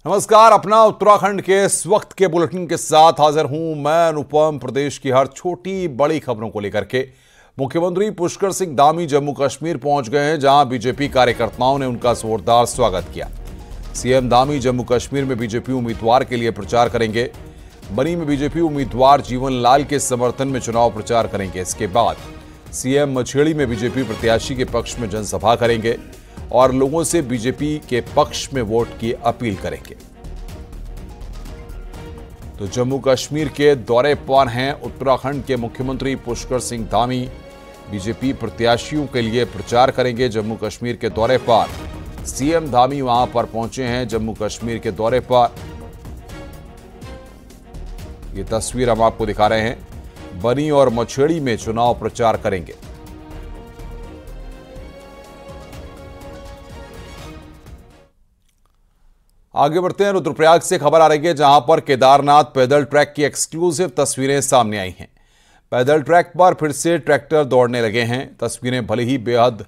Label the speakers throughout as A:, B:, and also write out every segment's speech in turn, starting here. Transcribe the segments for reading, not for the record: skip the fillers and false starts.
A: नमस्कार। अपना उत्तराखंड के इस वक्त के बुलेटिन के साथ हाजिर हूं मैं अनुपम। प्रदेश की हर छोटी बड़ी खबरों को लेकर के मुख्यमंत्री पुष्कर सिंह धामी जम्मू कश्मीर पहुंच गए हैं, जहां बीजेपी कार्यकर्ताओं ने उनका जोरदार स्वागत किया। सीएम धामी जम्मू कश्मीर में बीजेपी उम्मीदवार के लिए प्रचार करेंगे। बनी में बीजेपी उम्मीदवार जीवन लाल के समर्थन में चुनाव प्रचार करेंगे। इसके बाद सीएम मछेड़ी में बीजेपी प्रत्याशी के पक्ष में जनसभा करेंगे और लोगों से बीजेपी के पक्ष में वोट की अपील करेंगे। तो जम्मू कश्मीर के दौरे पर हैं उत्तराखंड के मुख्यमंत्री पुष्कर सिंह धामी। बीजेपी प्रत्याशियों के लिए प्रचार करेंगे। जम्मू कश्मीर के दौरे पर सीएम धामी वहां पर पहुंचे हैं। जम्मू कश्मीर के दौरे पर यह तस्वीर हम आपको दिखा रहे हैं। बनी और मछेड़ी में चुनाव प्रचार करेंगे। आगे बढ़ते हैं। रुद्रप्रयाग से खबर आ रही है, जहां पर केदारनाथ पैदल ट्रैक की एक्सक्लूसिव तस्वीरें सामने आई हैं। पैदल ट्रैक पर फिर से ट्रैक्टर दौड़ने लगे हैं। तस्वीरें भले ही बेहद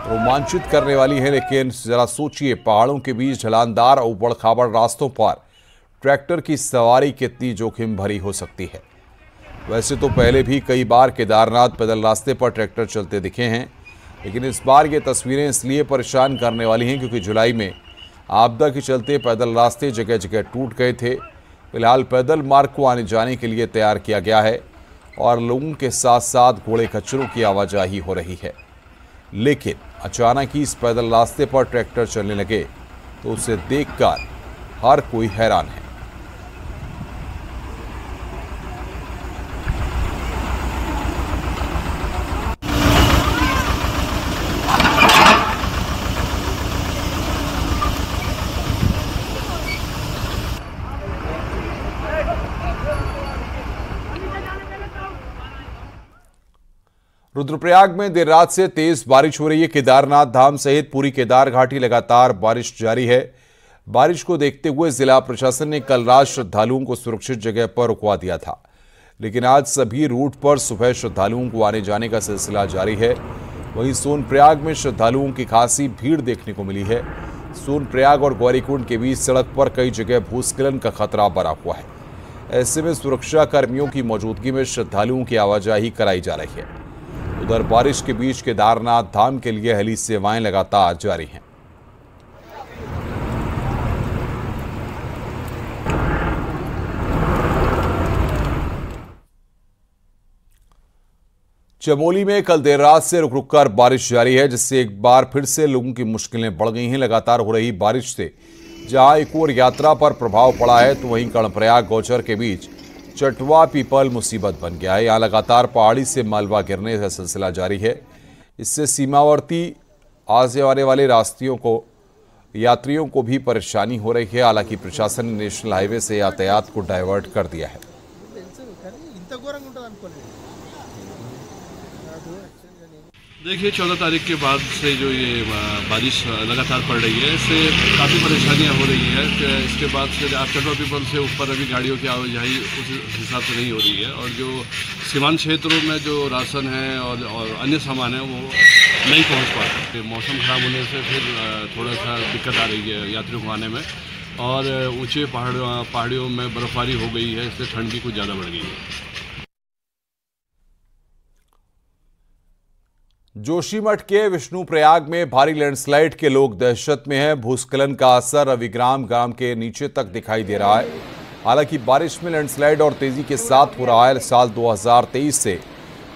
A: रोमांचित करने वाली हैं, लेकिन जरा सोचिए, पहाड़ों के बीच ढलानदार और उबड़ खाबड़ रास्तों पर ट्रैक्टर की सवारी कितनी जोखिम भरी हो सकती है। वैसे तो पहले भी कई बार केदारनाथ पैदल रास्ते पर ट्रैक्टर चलते दिखे हैं, लेकिन इस बार ये तस्वीरें इसलिए परेशान करने वाली हैं क्योंकि जुलाई में आपदा के चलते पैदल रास्ते जगह जगह टूट गए थे। फिलहाल पैदल मार्ग को आने जाने के लिए तैयार किया गया है और लोगों के साथ साथ घोड़े खच्चरों की आवाजाही हो रही है। लेकिन अचानक ही इस पैदल रास्ते पर ट्रैक्टर चलने लगे तो उसे देखकर हर कोई हैरान है। रुद्रप्रयाग में देर रात से तेज बारिश हो रही है। केदारनाथ धाम सहित पूरी केदार घाटी लगातार बारिश जारी है। बारिश को देखते हुए जिला प्रशासन ने कल रात श्रद्धालुओं को सुरक्षित जगह पर रुकवा दिया था, लेकिन आज सभी रूट पर सुबह श्रद्धालुओं को आने जाने का सिलसिला जारी है। वहीं सोनप्रयाग में श्रद्धालुओं की खासी भीड़ देखने को मिली है। सोनप्रयाग और गौरीकुंड के बीच सड़क पर कई जगह भूस्खलन का खतरा बना हुआ है। ऐसे में सुरक्षा कर्मियों की मौजूदगी में श्रद्धालुओं की आवाजाही कराई जा रही है। उधर बारिश के बीच केदारनाथ धाम के लिए हेली सेवाएं लगातार जारी हैं। चमोली में कल देर रात से रुक रुक कर बारिश जारी है, जिससे एक बार फिर से लोगों की मुश्किलें बढ़ गई हैं। लगातार हो रही बारिश से जहां एक और यात्रा पर प्रभाव पड़ा है, तो वहीं कर्णप्रयाग गौचर के बीच चटवा पीपल मुसीबत बन गया है। यहाँ लगातार पहाड़ी से मलबा गिरने का सिलसिला जारी है। इससे सीमावर्ती आने वाले यात्रियों को भी परेशानी हो रही है। हालांकि प्रशासन ने नेशनल हाईवे से यातायात को डाइवर्ट कर दिया है।
B: देखिए, 14 तारीख के बाद से जो ये बारिश लगातार पड़ रही है, इससे काफ़ी परेशानियां हो रही है। इसके बाद से चटवा पीपल से ऊपर अभी गाड़ियों की आवाजाही उस हिसाब से नहीं हो रही है, और जो सीमांत क्षेत्रों में जो राशन है और अन्य सामान है वो नहीं पहुंच पाते। मौसम खराब होने से फिर थोड़ा सा दिक्कत आ रही है यात्रियों को आने में, और ऊँचे पहाड़ियों में बर्फबारी हो गई है, इससे ठंड भी कुछ ज़्यादा बढ़ गई है।
A: जोशीमठ के विष्णुप्रयाग में भारी लैंडस्लाइड के लोग दहशत में हैं। भूस्खलन का असर रविग्राम गांव के नीचे तक दिखाई दे रहा है। हालांकि बारिश में लैंडस्लाइड और तेजी के साथ हो रहा है। साल 2023 से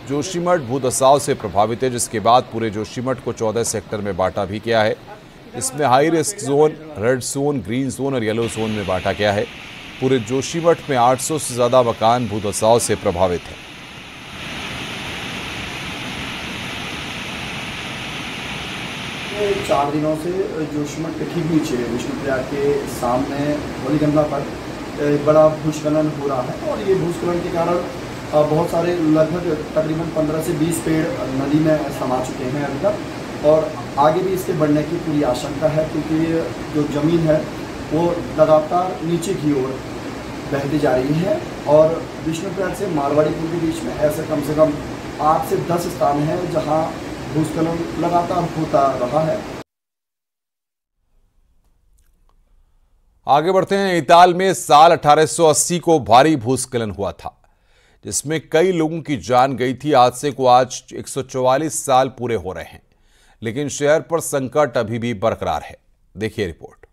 A: जोशीमठ भूदसाव से प्रभावित है, जिसके बाद पूरे जोशीमठ को 14 सेक्टर में बांटा भी गया है। इसमें high risk zone, red zone, green zone और येलो जोन में बांटा गया है। पूरे जोशीमठ में 800 से ज्यादा मकान भूदसाव से प्रभावित है।
C: चार दिनों से जोशीमठ के ठीक नीचे विष्णुप्रयाग के सामने होलीगंगा पर बड़ा भूस्खलन हो रहा है, और ये भूस्खलन के कारण बहुत सारे लगभग तकरीबन 15 से 20 पेड़ नदी में समा चुके हैं अभी तक, और आगे भी इसके बढ़ने की पूरी आशंका है, क्योंकि ये जो ज़मीन है वो लगातार नीचे की ओर बहती जा रही है। और विष्णुप्रयाग से मारवाड़ी पुल के बीच में ऐसे कम से कम 8 से 10 स्थान हैं जहां भूस्खलन लगातार होता रहा है।
A: आगे बढ़ते हैं। नैनीताल में साल 1880 को भारी भूस्खलन हुआ था, जिसमें कई लोगों की जान गई थी। हादसे को आज 144 साल पूरे हो रहे हैं, लेकिन शहर पर संकट अभी भी बरकरार है। देखिए रिपोर्ट।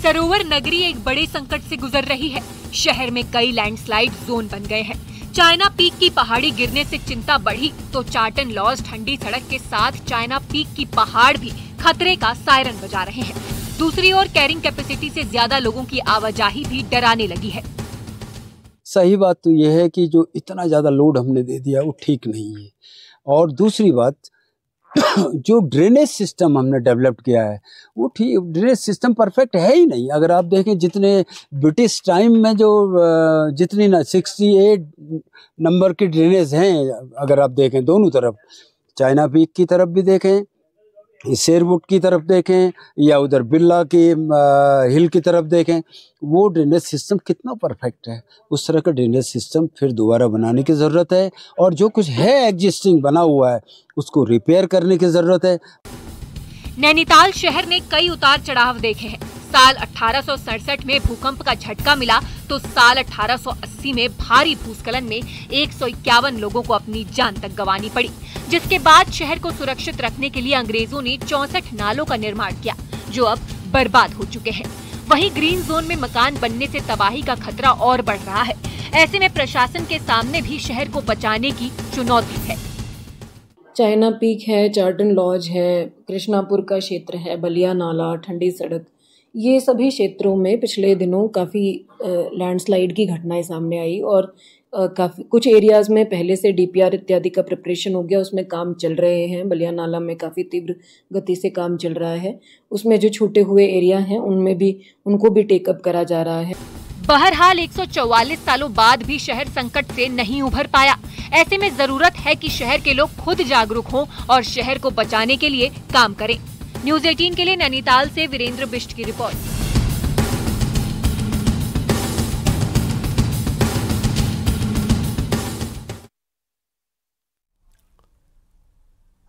D: सरोवर नगरी एक बड़े संकट से गुजर रही है। शहर में कई लैंडस्लाइड जोन बन गए हैं। चाइना पीक की पहाड़ी गिरने से चिंता बढ़ी तो चार्टन लॉज ठंडी सड़क के साथ चाइना पीक की पहाड़ भी खतरे का सायरन बजा रहे हैं। दूसरी ओर कैरिंग कैपेसिटी से ज्यादा लोगों की आवाजाही भी डराने लगी है।
E: सही बात तो यह है कि जो इतना ज्यादा लोड हमने दे दिया वो ठीक नहीं है। और दूसरी बात, जो ड्रेनेज सिस्टम हमने डेवलप किया है वो ठीक, ड्रेनेज सिस्टम परफेक्ट है ही नहीं। अगर आप देखें जितने ब्रिटिश टाइम में जो जितनी 68 नंबर की ड्रेनेज हैं, अगर आप देखें दोनों तरफ, चाइना पीक की तरफ भी देखें, शेरवुड की तरफ देखें या उधर बिरला की हिल की तरफ देखें, वो ड्रेनेज सिस्टम कितना परफेक्ट है। उस तरह का ड्रेनेज सिस्टम फिर दोबारा बनाने की ज़रूरत है, और जो कुछ है एग्जिस्टिंग बना हुआ है उसको रिपेयर करने की ज़रूरत है।
D: नैनीताल शहर ने कई उतार चढ़ाव देखे हैं। साल 1867 में भूकंप का झटका मिला तो साल 1880 में भारी भूस्खलन में 151 लोगों को अपनी जान तक गंवानी पड़ी, जिसके बाद शहर को सुरक्षित रखने के लिए अंग्रेजों ने 64 नालों का निर्माण किया, जो अब बर्बाद हो चुके हैं। वहीं ग्रीन जोन में मकान बनने से तबाही का खतरा और बढ़ रहा है। ऐसे में प्रशासन के सामने भी शहर को बचाने की चुनौती है।
F: चाइना पीक है, चार्टन लॉज है, कृष्णापुर का क्षेत्र है, बलिया नाला, ठंडी सड़क, ये सभी क्षेत्रों में पिछले दिनों काफ़ी लैंडस्लाइड की घटनाएं सामने आई और काफ़ी कुछ एरियाज़ में पहले से डीपीआर इत्यादि का प्रिपरेशन हो गया, उसमें काम चल रहे हैं। बलिया नाला में काफ़ी तीव्र गति से काम चल रहा है। उसमें जो छूटे हुए एरिया हैं उनमें भी उनको भी टेकअप करा जा रहा है।
D: बहरहाल 144 सालों बाद भी शहर संकट से नहीं उभर पाया। ऐसे में जरूरत है कि शहर के लोग खुद जागरूक हों और शहर को बचाने के लिए काम करें। न्यूज़ 18 के लिए नैनीताल से वीरेंद्र बिष्ट की रिपोर्ट।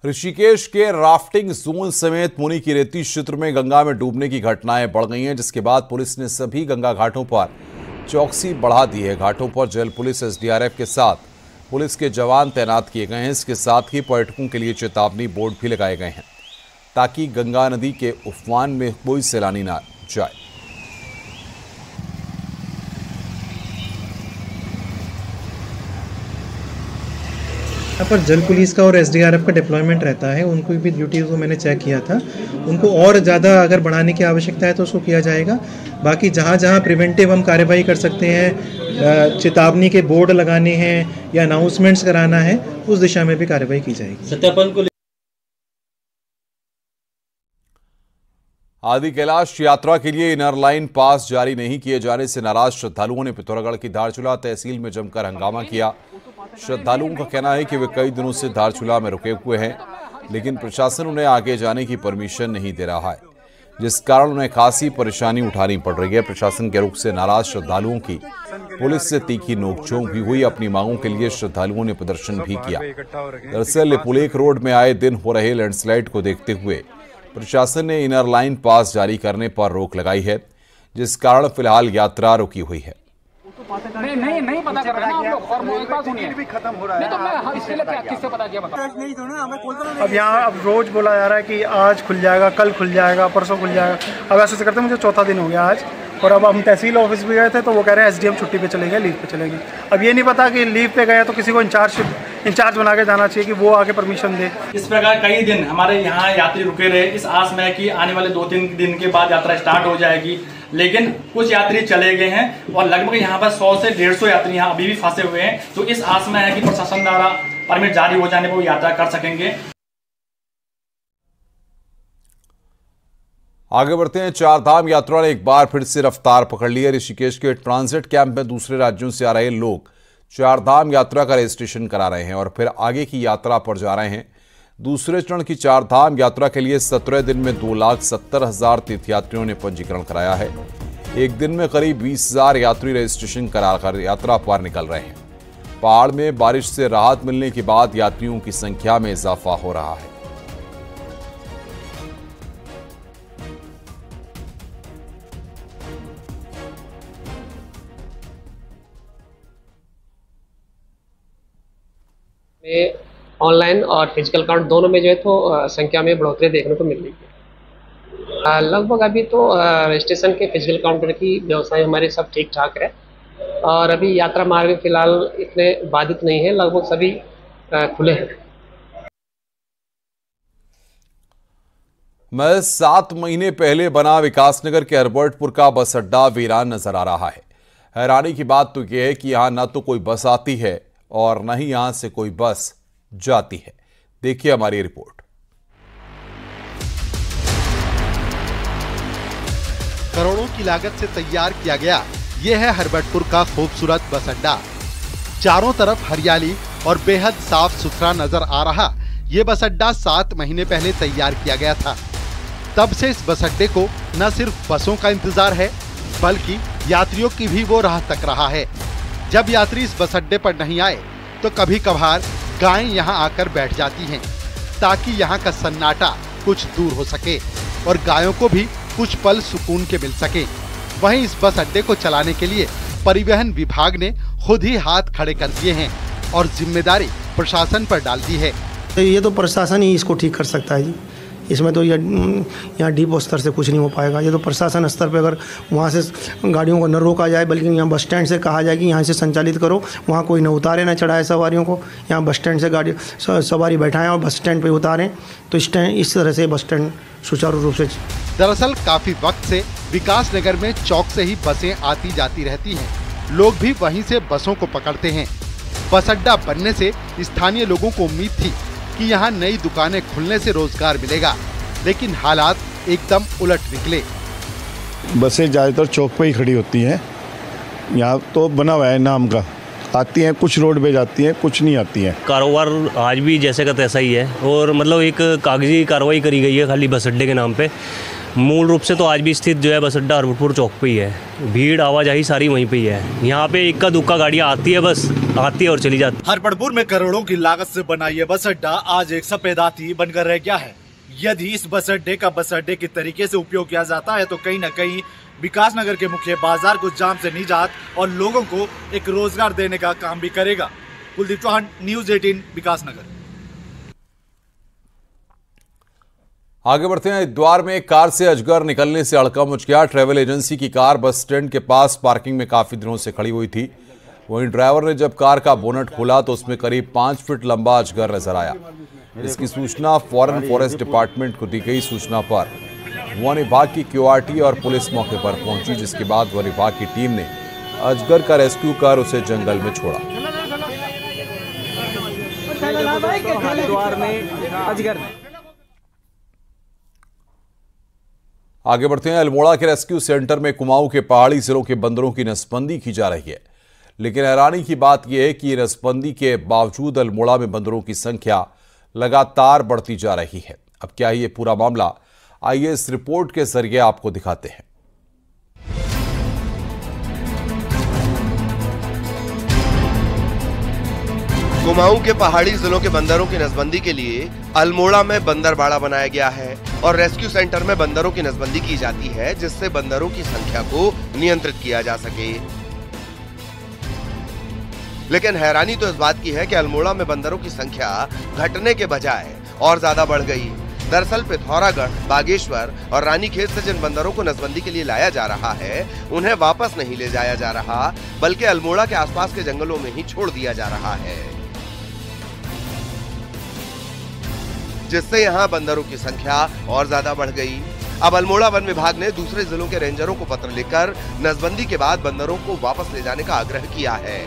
A: ऋषिकेश के राफ्टिंग जोन समेत मुनि की रेती क्षेत्र में गंगा में डूबने की घटनाएं बढ़ गई हैं, जिसके बाद पुलिस ने सभी गंगा घाटों पर चौकसी बढ़ा दी है। घाटों पर जल पुलिस, एसडीआरएफ के साथ पुलिस के जवान तैनात किए गए हैं। इसके साथ ही पर्यटकों के लिए चेतावनी बोर्ड भी लगाए गए हैं, ताकि गंगा नदी के उफान में कोई सैलानी ना जाए।
G: यहाँ पर जल पुलिस का और एसडीआरएफ का डिप्लॉयमेंट रहता है। उनको भी ड्यूटीज़ को मैंने चेक किया था, उनको और ज़्यादा अगर बढ़ाने की आवश्यकता है तो उसको किया जाएगा। बाकी जहाँ जहाँ प्रिवेंटिव हम कार्रवाई कर सकते हैं, चेतावनी के बोर्ड लगाने हैं या अनाउंसमेंट्स कराना है, उस दिशा में भी कार्रवाई की जाएगी। सत्यापन को
A: आदि कैलाश यात्रा के लिए इनर लाइन पास जारी नहीं किए जाने से नाराज श्रद्धालुओं ने पिथौरागढ़ की धारचूला तहसील में जमकर हंगामा किया। श्रद्धालुओं का कहना है कि वे कई दिनों से धारचूला में रुके हुए हैं, लेकिन प्रशासन उन्हें आगे जाने की परमिशन नहीं दे रहा है, जिस कारण उन्हें खासी परेशानी उठानी पड़ रही है। प्रशासन के रुख से नाराज श्रद्धालुओं की पुलिस से तीखी नोकझोंक भी हुई। अपनी मांगों के लिए श्रद्धालुओं ने प्रदर्शन भी किया। दरअसल लिपुलेख रोड में आए दिन हो रहे लैंडस्लाइड को देखते हुए प्रशासन ने इनर लाइन पास जारी करने पर रोक लगाई है, जिस कारण फिलहाल यात्रा रुकी हुई है।
H: नहीं पता कर रहे हैं आप लोग, और एक बात सुनिए भी खत्म हो रहा है, नहीं तो मैं इसके लिए किससे पता किया बताओ।
I: अब यहाँ अब रोज बोला जा रहा है कि आज खुल जाएगा, कल खुल जाएगा, परसों खुल जाएगा। अब ऐसे करते मुझे चौथा दिन हो गया आज, और अब हम तहसील ऑफिस भी गए थे तो वो कह रहे हैं एसडीएम छुट्टी पे चले गए, लीव पे चले गए। अब ये नहीं पता कि लीव पे गए तो किसी को इंचार्ज बना के जाना चाहिए कि वो आके परमिशन दे।
J: इस प्रकार कई दिन हमारे यहाँ यात्री रुके रहे, इस आस में कि आने वाले 2-3 दिन के बाद यात्रा स्टार्ट हो जाएगी, लेकिन कुछ यात्री चले गए हैं और लगभग यहाँ पर 100 से 150 यात्री यहाँ अभी भी फंसे हुए हैं। तो इस आस में है कि प्रशासन द्वारा परमिट जारी हो जाने पर वो यात्रा कर सकेंगे।
A: आगे बढ़ते हैं। चारधाम यात्रा ने एक बार फिर से रफ्तार पकड़ ली है। ऋषिकेश के ट्रांजिट कैंप में दूसरे राज्यों से आ रहे लोग चारधाम यात्रा का रजिस्ट्रेशन करा रहे हैं और फिर आगे की यात्रा पर जा रहे हैं। दूसरे चरण की चारधाम यात्रा के लिए 17 दिन में 2,70,000 तीर्थयात्रियों ने पंजीकरण कराया है। एक दिन में करीब 20,000 यात्री रजिस्ट्रेशन कराकर यात्रा पर निकल रहे हैं। पहाड़ में बारिश से राहत मिलने के बाद यात्रियों की संख्या में इजाफा हो रहा है।
K: ऑनलाइन और फिजिकल काउंट दोनों में जो है तो संख्या में बढ़ोतरी देखने को मिल रही है। लगभग अभी तो रजिस्ट्रेशन के फिजिकल काउंटर की व्यवस्थाएं हमारे सब ठीक ठाक है और अभी यात्रा मार्ग फिलहाल इतने बाधित नहीं है, लगभग सभी खुले हैं।
A: महज 7 महीने पहले बना विकासनगर के हरबर्टपुर का बस अड्डा वीरान नजर आ रहा है। हैरानी की बात तो यह है कि यहां न तो कोई बस आती है और न ही यहां से कोई बस जाती है। देखिए हमारी रिपोर्ट।
L: करोड़ों की लागत से तैयार किया गया यह है हरबर्टपुर का खूबसूरत बस अड्डा। चारों तरफ हरियाली और बेहद साफ सुथरा नजर आ रहा ये बस अड्डा 7 महीने पहले तैयार किया गया था। तब से इस बस अड्डे को न सिर्फ बसों का इंतजार है बल्कि यात्रियों की भी वो राह तक रहा है। जब यात्री इस बस अड्डे पर नहीं आए तो कभी कभार गायें यहाँ आकर बैठ जाती हैं ताकि यहाँ का सन्नाटा कुछ दूर हो सके और गायों को भी कुछ पल सुकून के मिल सके। वहीं इस बस अड्डे को चलाने के लिए परिवहन विभाग ने खुद ही हाथ खड़े कर दिए हैं और जिम्मेदारी प्रशासन पर डाल दी है।
M: ये तो प्रशासन ही इसको ठीक कर सकता है जी। इसमें तो यहाँ डिपो स्तर से कुछ नहीं हो पाएगा। ये तो प्रशासन स्तर पे अगर वहाँ से गाड़ियों को न रोका जाए बल्कि यहाँ बस स्टैंड से कहा जाए कि यहाँ से संचालित करो, वहाँ कोई न उतारे न चढ़ाए सवारियों को, यहाँ बस स्टैंड से गाड़ी सवारी बैठाएं और बस स्टैंड पे उतारें तो इस तरह से बस स्टैंड सुचारू रूप से।
L: दरअसल काफी वक्त से विकासनगर में चौक से ही बसें आती जाती रहती हैं। लोग भी वहीं से बसों को पकड़ते हैं। बस अड्डा बनने से स्थानीय लोगों को उम्मीद थी कि यहाँ नई दुकानें खुलने से रोजगार मिलेगा, लेकिन हालात एकदम उलट निकले।
N: बसें ज़्यादातर चौक पर ही खड़ी होती हैं। यहाँ तो बना हुआ है नाम का, आती हैं कुछ रोड पे जाती हैं, कुछ नहीं आती हैं।
O: कारोबार आज भी जैसे का तैसा ही है और मतलब एक कागजी कार्रवाई करी गई है खाली बस अड्डे के नाम पे। मूल रूप से तो आज भी स्थित जो है बस अड्डा हरबर्टपुर चौक पे ही है। भीड़ आवाजाही सारी वहीं पे ही है। यहाँ पे इक्का दुक्का गाड़ियाँ आती है, बस आती है और चली जाती है।
P: हरबर्टपुर में करोड़ों की लागत से बना ये बस अड्डा आज एक सफेद हाथी बनकर रह गया है। यदि इस बस अड्डे का बस अड्डे के तरीके से उपयोग किया जाता है तो कहीं न कहीं विकासनगर के मुख्य बाजार को जाम से निजात और लोगों को एक रोजगार देने का काम भी करेगा। कुलदीप चौहान, न्यूज़ 18, विकासनगर।
A: आगे बढ़ते हैं। हरिद्वार में एक कार से अजगर निकलने से हड़कंप मच गया। ट्रैवल एजेंसी की कार बस स्टैंड के पास पार्किंग में काफी दिनों से खड़ी हुई थी। वहीं ड्राइवर ने जब कार का बोनट खोला तो उसमें करीब 5 फीट लंबा अजगर नजर आया। इसकी सूचना फॉरेन फॉरेस्ट डिपार्टमेंट को दी गई। सूचना पर वन विभाग की क्यूआरटी और पुलिस मौके पर पहुंची, जिसके बाद वन विभाग की टीम ने अजगर का रेस्क्यू कर उसे जंगल में छोड़ा। आगे बढ़ते हैं। अल्मोड़ा के रेस्क्यू सेंटर में कुमाऊं के पहाड़ी जिलों के बंदरों की नसबंदी की जा रही है, लेकिन हैरानी की बात यह है कि नसबंदी के बावजूद अल्मोड़ा में बंदरों की संख्या लगातार बढ़ती जा रही है। अब क्या है ये पूरा मामला, आइए इस रिपोर्ट के जरिए आपको दिखाते हैं।
Q: कुमाऊं के पहाड़ी जिलों के बंदरों की नसबंदी के लिए अल्मोड़ा में बंदरबाड़ा बनाया गया है और रेस्क्यू सेंटर में बंदरों की नसबंदी की जाती है, जिससे बंदरों की संख्या को नियंत्रित किया जा सके। लेकिन हैरानी तो इस बात की है कि अल्मोड़ा में बंदरों की संख्या घटने के बजाय और ज्यादा बढ़ गई। दरअसल पिथौरागढ़, बागेश्वर और रानीखेत से जिन बंदरों को नसबंदी के लिए लाया जा रहा है उन्हें वापस नहीं ले जाया जा रहा, बल्कि अल्मोड़ा के आसपास के जंगलों में ही छोड़ दिया जा रहा है, जिससे यहाँ बंदरों की संख्या और ज्यादा बढ़ गई। अब अल्मोड़ा वन विभाग ने दूसरे जिलों के रेंजरों को पत्र लिखकर नसबंदी के बाद बंदरों को वापस ले जाने का आग्रह किया है।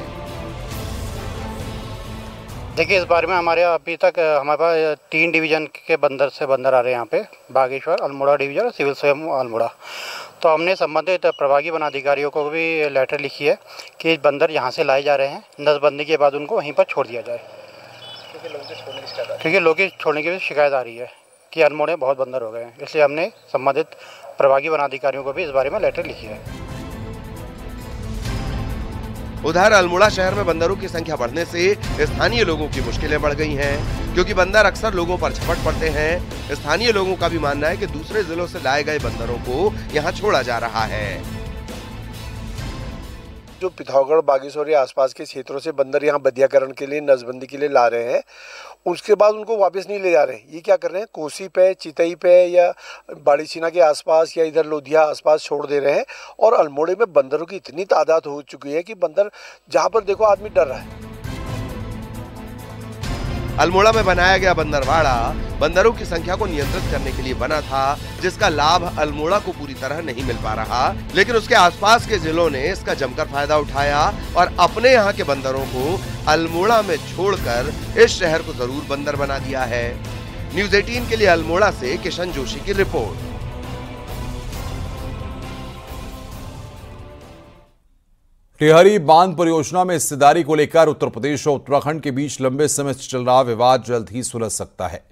R: देखिए, इस बारे में हमारे अभी तक हमारे पास 3 डिवीजन के बंदर आ रहे हैं यहाँ पे, बागेश्वर, अल्मोड़ा डिवीजन और सिविल स्वयं अल्मोड़ा। तो हमने संबंधित प्रभागी वन अधिकारियों को भी लेटर लिखी है कि बंदर यहाँ से लाए जा रहे हैं, नसबंदी के बाद उनको वहीं पर छोड़ दिया जाए, क्योंकि लोग छोड़ने की शिकायत आ रही है कि अल्मोड़ा में बहुत बंदर हो गए हैं। इसलिए हमने संबंधित प्रभागी वन अधिकारियों को भी इस बारे में लेटर लिखी है।
Q: उधर अल्मोड़ा शहर में बंदरों की संख्या बढ़ने से स्थानीय लोगों की मुश्किलें बढ़ गई हैं, क्योंकि बंदर अक्सर लोगों पर झपट पड़ते हैं। स्थानीय लोगों का भी मानना है कि दूसरे जिलों से लाए गए बंदरों को यहां छोड़ा जा रहा है।
S: जो पिथौरागढ़, बागेश्वर या आसपास के क्षेत्रों से बंदर यहाँ बधियाकरण के लिए, नसबंदी के लिए ला रहे हैं, उसके बाद उनको वापस नहीं ले जा रहे हैं। ये क्या कर रहे हैं, कोसी पे, चितई पे या बाड़ीसीना के आसपास या इधर लोधिया आसपास छोड़ दे रहे हैं। और अल्मोड़े में बंदरों की इतनी तादाद हो चुकी है कि बंदर जहाँ पर देखो आदमी डर रहा है।
Q: अल्मोड़ा में बनाया गया बंदरवाड़ा बंदरों की संख्या को नियंत्रित करने के लिए बना था, जिसका लाभ अल्मोड़ा को पूरी तरह नहीं मिल पा रहा, लेकिन उसके आसपास के जिलों ने इसका जमकर फायदा उठाया और अपने यहाँ के बंदरों को अल्मोड़ा में छोड़कर इस शहर को जरूर बंदर बना दिया है। न्यूज़ 18 के लिए अल्मोड़ा से किशन जोशी की रिपोर्ट।
A: टिहरी बांध परियोजना में हिस्सेदारी को लेकर उत्तर प्रदेश और उत्तराखंड के बीच लंबे समय से चल रहा विवाद जल्द ही सुलझ सकता है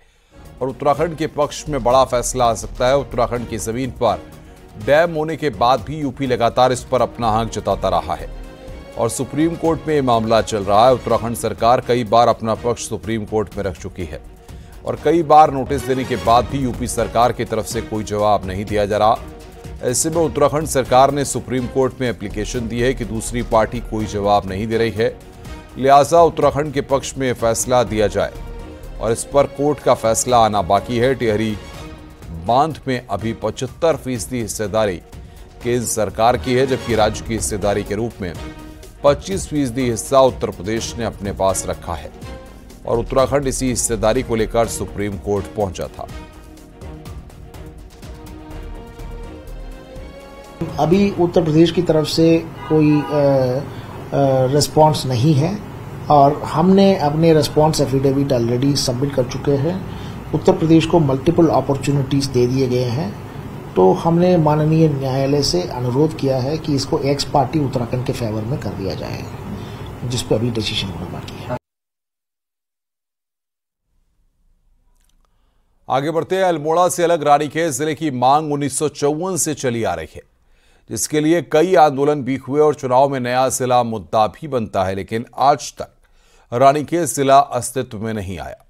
A: और उत्तराखंड के पक्ष में बड़ा फैसला आ सकता है। उत्तराखंड की जमीन पर डैम होने के बाद भी यूपी लगातार इस पर अपना हक जताता रहा है और सुप्रीम कोर्ट में यह मामला चल रहा है। उत्तराखंड सरकार कई बार अपना पक्ष सुप्रीम कोर्ट में रख चुकी है और कई बार नोटिस देने के बाद भी यूपी सरकार की तरफ से कोई जवाब नहीं दिया जा रहा। ऐसे में उत्तराखंड सरकार ने सुप्रीम कोर्ट में एप्लीकेशन दी है कि दूसरी पार्टी कोई जवाब नहीं दे रही है, लिहाजा उत्तराखंड के पक्ष में फैसला दिया जाए और इस पर कोर्ट का फैसला आना बाकी है। टिहरी बांध में अभी 75% हिस्सेदारी केंद्र सरकार की है, जबकि राज्य की हिस्सेदारी के रूप में 25% हिस्सा उत्तर प्रदेश ने अपने पास रखा है और उत्तराखंड इसी हिस्सेदारी को लेकर सुप्रीम कोर्ट पहुंचा था।
T: अभी उत्तर प्रदेश की तरफ से कोई रिस्पांस नहीं है और हमने अपने रिस्पांस एफिडेविट ऑलरेडी सबमिट कर चुके हैं। उत्तर प्रदेश को मल्टीपल अपॉर्चुनिटीज दे दिए गए हैं, तो हमने माननीय न्यायालय से अनुरोध किया है कि इसको एक्स पार्टी उत्तराखंड के फेवर में कर दिया जाए, जिस पर अभी डिसीजन होना बाकी है।
A: आगे बढ़ते हैं। अल्मोड़ा से अलग रानीखेत जिले की मांग 1954 से चली आ रही है, जिसके लिए कई आंदोलन भी हुए और चुनाव में नया जिला मुद्दा भी बनता है, लेकिन आज तक रानीखेत जिला अस्तित्व में नहीं आया।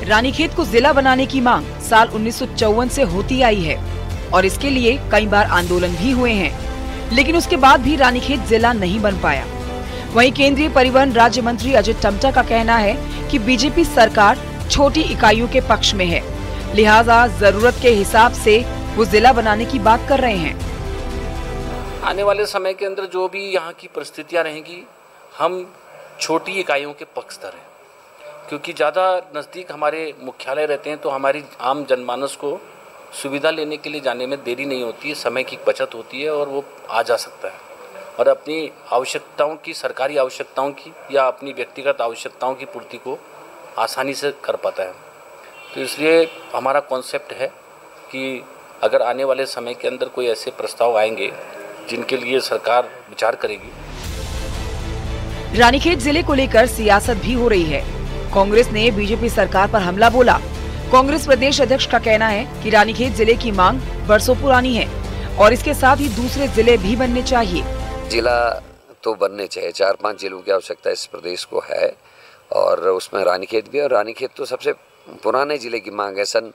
U: रानीखेत को जिला बनाने की मांग साल 1954 से होती आई है और इसके लिए कई बार आंदोलन भी हुए हैं, लेकिन उसके बाद भी रानीखेत जिला नहीं बन पाया। वहीं केंद्रीय परिवहन राज्य मंत्री अजय टम्टा का कहना है कि बीजेपी सरकार छोटी इकाइयों के पक्ष में है, लिहाजा जरूरत के हिसाब से वो जिला बनाने की बात कर रहे हैं।
V: आने वाले समय के अंदर जो भी यहाँ की परिस्थितियाँ रहेंगी, हम छोटी इकाइयों के पक्षधर हैं, क्योंकि ज़्यादा नज़दीक हमारे मुख्यालय रहते हैं तो हमारी आम जनमानस को सुविधा लेने के लिए जाने में देरी नहीं होती है, समय की बचत होती है और वो आ जा सकता है और अपनी आवश्यकताओं की, सरकारी आवश्यकताओं की या अपनी व्यक्तिगत आवश्यकताओं की पूर्ति को आसानी से कर पाता है। तो इसलिए हमारा कॉन्सेप्ट है कि अगर आने वाले समय के अंदर कोई ऐसे प्रस्ताव आएंगे जिनके लिए सरकार विचार करेगी।
U: रानीखेत जिले को लेकर सियासत भी हो रही है। कांग्रेस ने बीजेपी सरकार पर हमला बोला। कांग्रेस प्रदेश अध्यक्ष का कहना है कि रानीखेत जिले की मांग बरसों पुरानी है और इसके साथ ही दूसरे जिले भी बनने चाहिए।
W: जिला तो बनने चाहिए, 4-5 जिलों की आवश्यकता इस प्रदेश को है और उसमें रानीखेत भी। और रानीखेत तो सबसे पुराने जिले की मांग है, सन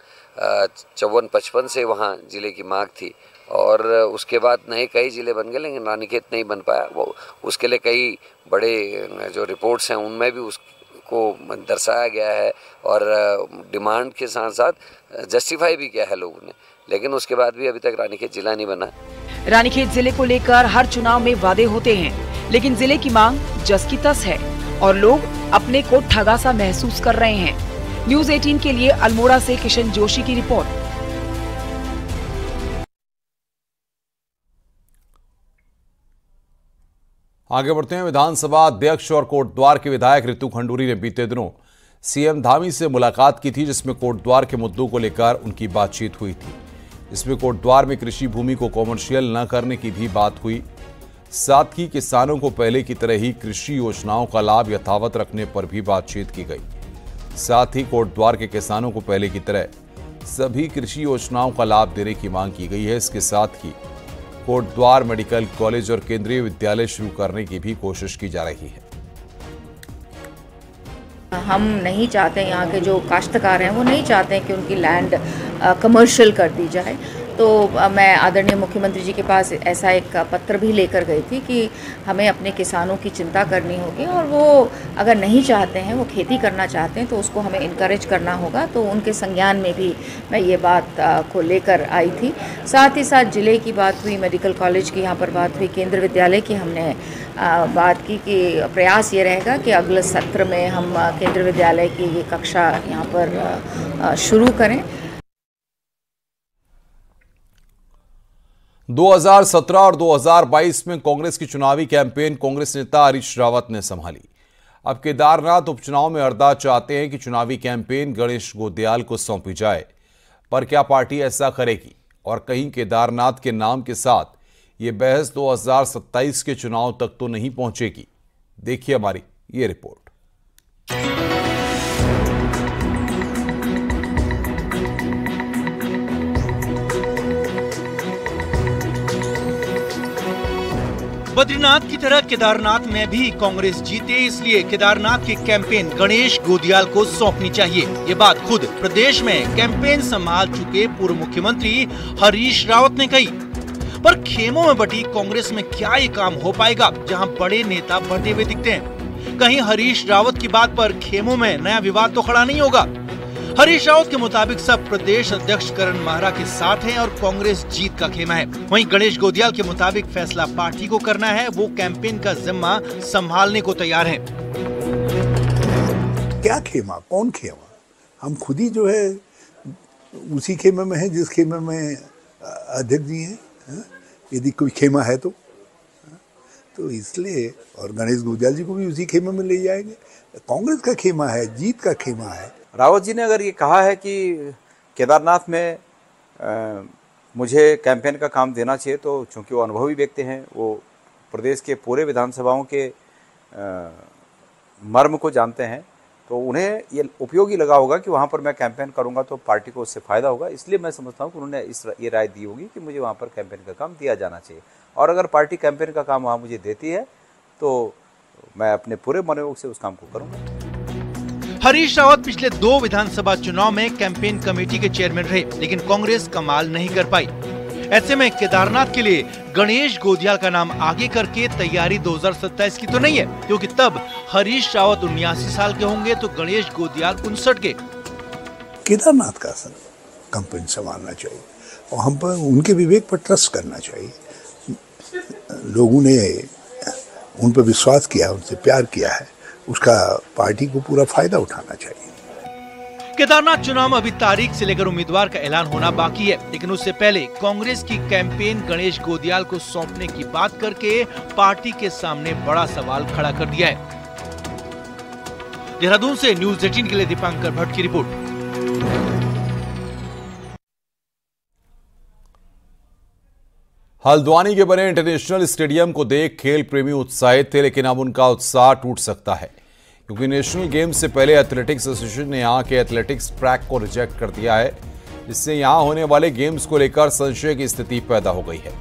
W: 54-55 से वहाँ जिले की मांग थी और उसके बाद नए कई जिले बन गए, लेकिन रानीखेत नहीं बन पाया। वो उसके लिए कई बड़े जो रिपोर्ट्स हैं उनमें भी उसको दर्शाया गया है और डिमांड के साथ साथ जस्टिफाई भी किया है लोगों ने, लेकिन उसके बाद भी अभी तक रानीखेत जिला नहीं बना।
U: रानीखेत जिले को लेकर हर चुनाव में वादे होते हैं, लेकिन जिले की मांग जस की तस है और लोग अपने को ठगा सा महसूस कर रहे हैं। न्यूज़ 18 के लिए अल्मोड़ा से किशन जोशी की रिपोर्ट।
A: आगे बढ़ते हैं। विधानसभा अध्यक्ष और कोटद्वार के विधायक रितु खंडूरी ने बीते दिनों सीएम धामी से मुलाकात की थी, जिसमें कोटद्वार के मुद्दों को लेकर उनकी बातचीत हुई थी। इसमें कोटद्वार में कृषि भूमि को कॉमर्शियल न करने की भी बात हुई, साथ ही किसानों को पहले की तरह ही कृषि योजनाओं का लाभ यथावत रखने पर भी बातचीत की गई। साथ ही कोटद्वार के किसानों को पहले की तरह सभी कृषि योजनाओं का लाभ देने की मांग की गई है। इसके साथ ही कोटद्वार मेडिकल कॉलेज और केंद्रीय विद्यालय शुरू करने की भी कोशिश की जा रही है।
B: हम नहीं चाहते, यहाँ के जो काश्तकार हैं वो नहीं चाहते हैं कि उनकी लैंड कमर्शियल कर दी जाए। तो मैं आदरणीय मुख्यमंत्री जी के पास ऐसा एक पत्र भी लेकर गई थी कि हमें अपने किसानों की चिंता करनी होगी और वो अगर नहीं चाहते हैं, वो खेती करना चाहते हैं तो उसको हमें इनकरेज करना होगा। तो उनके संज्ञान में भी मैं ये बात को लेकर आई थी। साथ ही साथ ज़िले की बात हुई, मेडिकल कॉलेज की यहाँ पर बात हुई, केंद्र विद्यालय की हमने बात की कि प्रयास ये रहेगा कि अगले सत्र में हम केंद्र विद्यालय की ये कक्षा यहाँ पर शुरू करें।
A: 2017 और 2022 में कांग्रेस की चुनावी कैंपेन कांग्रेस नेता हरीश रावत ने संभाली। अब केदारनाथ उपचुनाव में अरदा चाहते हैं कि चुनावी कैंपेन गणेश गोदियाल को सौंपी जाए, पर क्या पार्टी ऐसा करेगी और कहीं केदारनाथ के नाम के साथ ये बहस 2027 के चुनाव तक तो नहीं पहुंचेगी? देखिए हमारी ये रिपोर्ट।
C: बद्रीनाथ की तरह केदारनाथ में भी कांग्रेस जीते, इसलिए केदारनाथ की कैंपेन गणेश गोदियाल को सौंपनी चाहिए। ये बात खुद प्रदेश में कैंपेन संभाल चुके पूर्व मुख्यमंत्री हरीश रावत ने कही। पर खेमों में बटी कांग्रेस में क्या ये काम हो पाएगा जहां बड़े नेता बढ़ते हुए दिखते हैं? कहीं हरीश रावत की बात पर खेमों में नया विवाद तो खड़ा नहीं होगा? हरीश रावत के मुताबिक सब प्रदेश अध्यक्ष करण माहरा के साथ हैं और कांग्रेस जीत का खेमा है। वहीं गणेश गोदियाल के मुताबिक फैसला पार्टी को करना है, वो कैंपेन का जिम्मा संभालने को तैयार हैं।
E: क्या खेमा, कौन खेमा? हम खुद ही जो है उसी खेमे में है जिस खेमे में अध्यक्ष जी हैं। यदि कोई खेमा है तो इसलिए, और गणेश गोदियाल जी को भी उसी खेमे में ले जाएंगे। कांग्रेस का खेमा है, जीत का खेमा है।
X: रावत जी ने अगर ये कहा है कि केदारनाथ में मुझे कैंपेन का काम देना चाहिए, तो चूंकि वो अनुभवी व्यक्ति हैं, वो प्रदेश के पूरे विधानसभाओं के मर्म को जानते हैं, तो उन्हें ये उपयोगी लगा होगा कि वहाँ पर मैं कैंपेन करूँगा तो पार्टी को उससे फ़ायदा होगा। इसलिए मैं समझता हूँ कि उन्होंने ये राय दी होगी कि मुझे वहाँ पर कैंपेन का काम दिया जाना चाहिए। और अगर पार्टी कैंपेन का काम वहाँ मुझे देती है तो मैं अपने पूरे मनोयोग से उस काम को करूँगा।
C: हरीश रावत पिछले 2 विधानसभा चुनाव में कैंपेन कमेटी के चेयरमैन रहे, लेकिन कांग्रेस कमाल नहीं कर पाई। ऐसे में केदारनाथ के लिए गणेश गोदियाल का नाम आगे करके तैयारी 2027 की तो नहीं है, क्योंकि तब हरीश रावत 79 साल के होंगे तो गणेश गोदियाल 59 के।
E: केदारनाथ का कैंपेन संभालना चाहिए और हम पर उनके विवेक पर ट्रस्ट करना चाहिए। लोगों ने उन पर विश्वास किया, उनसे प्यार किया है, उसका पार्टी को पूरा फायदा उठाना चाहिए।
C: केदारनाथ चुनाव में अभी तारीख से लेकर उम्मीदवार का ऐलान होना बाकी है, लेकिन उससे पहले कांग्रेस की कैंपेन गणेश गोदियाल को सौंपने की बात करके पार्टी के सामने बड़ा सवाल खड़ा कर दिया है। देहरादून से न्यूज़ 18 के लिए दीपांकर भट्ट की रिपोर्ट।
A: हल्द्वानी के बने इंटरनेशनल स्टेडियम को देख खेल प्रेमी उत्साहित थे, लेकिन अब उनका उत्साह टूट सकता है, क्योंकि नेशनल गेम्स से पहले एथलेटिक्स एसोसिएशन ने यहां के एथलेटिक्स ट्रैक को रिजेक्ट कर दिया है, जिससे यहां होने वाले गेम्स को लेकर संशय की स्थिति पैदा हो गई है।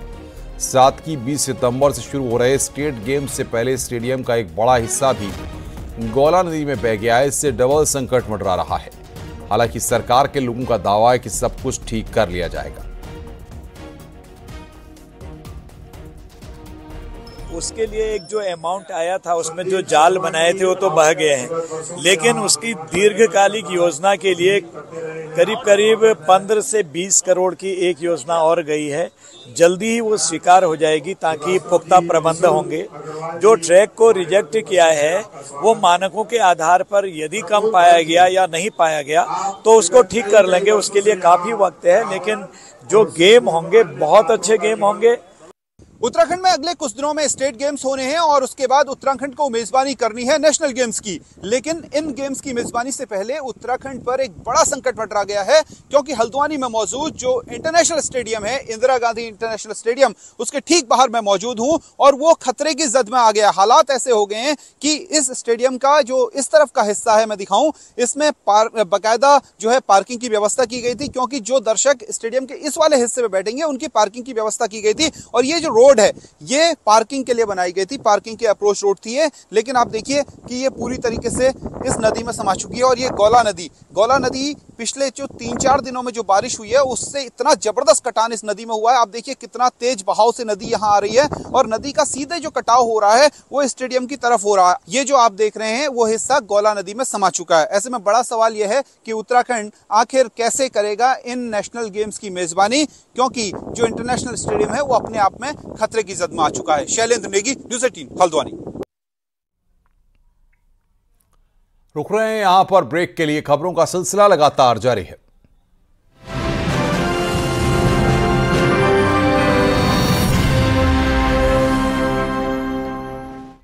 A: साथ ही 20 सितंबर से शुरू हो रहे स्टेट गेम्स से पहले स्टेडियम का एक बड़ा हिस्सा भी गौला नदी में बह गया है, इससे डबल संकट मंडरा रहा है। हालांकि सरकार के लोगों का दावा है कि सब कुछ ठीक कर लिया जाएगा।
Y: उसके लिए एक जो अमाउंट आया था, उसमें जो जाल बनाए थे वो तो बह गए हैं, लेकिन उसकी दीर्घकालिक योजना के लिए करीब करीब 15 से 20 करोड़ की एक योजना और गई है। जल्दी ही वो स्वीकार हो जाएगी ताकि पुख्ता प्रबंध होंगे। जो ट्रैक को रिजेक्ट किया है वो मानकों के आधार पर यदि कम पाया गया या नहीं पाया गया तो उसको ठीक कर लेंगे, उसके लिए काफी वक्त है। लेकिन जो गेम होंगे बहुत अच्छे गेम होंगे।
Z: उत्तराखंड में अगले कुछ दिनों में स्टेट गेम्स होने हैं और उसके बाद उत्तराखंड को मेजबानी करनी है नेशनल गेम्स की। लेकिन इन गेम्स की मेजबानी से पहले उत्तराखंड पर एक बड़ा संकट मंडरा गया है, क्योंकि हल्द्वानी में मौजूद जो इंटरनेशनल स्टेडियम है, इंदिरा गांधी इंटरनेशनल स्टेडियम, उसके ठीक बाहर मैं मौजूद हूं और वो खतरे की जद में आ गया। हालात ऐसे हो गए हैं कि इस स्टेडियम का जो इस तरफ का हिस्सा है, मैं दिखाऊं, इसमें बाकायदा जो है पार्किंग की व्यवस्था की गई थी, क्योंकि जो दर्शक स्टेडियम के इस वाले हिस्से में बैठेंगे उनकी पार्किंग की व्यवस्था की गई थी। और ये जो रोड है ये पार्किंग के लिए बनाई गई थी, पार्किंग की अप्रोच रोड थी ये, लेकिन आप देखिए कि ये पूरी तरीके से इस नदी में समा चुकी है। और ये गौला नदी पिछले जो 3-4 दिनों में जो बारिश हुई है उससे इतना जबरदस्त कटान इस नदी में हुआ है। आप देखिए कितना तेज बहाव से नदी यहाँ आ रही है और नदी का सीधे जो कटाव हो रहा है वो स्टेडियम की तरफ हो रहा है। ये जो आप देख रहे हैं वो हिस्सा गौला नदी में समा चुका है। ऐसे में बड़ा सवाल यह है कि उत्तराखंड आखिर कैसे करेगा इन नेशनल गेम्स की मेजबानी, क्योंकि जो इंटरनेशनल स्टेडियम है वो अपने आप में खतरे की जद में आ चुका है। शैलेंद्र नेगी, न्यूज़ 18 हल्द्वानी।
A: रुक रहे हैं यहां पर ब्रेक के लिए। खबरों का सिलसिला लगातार जारी है।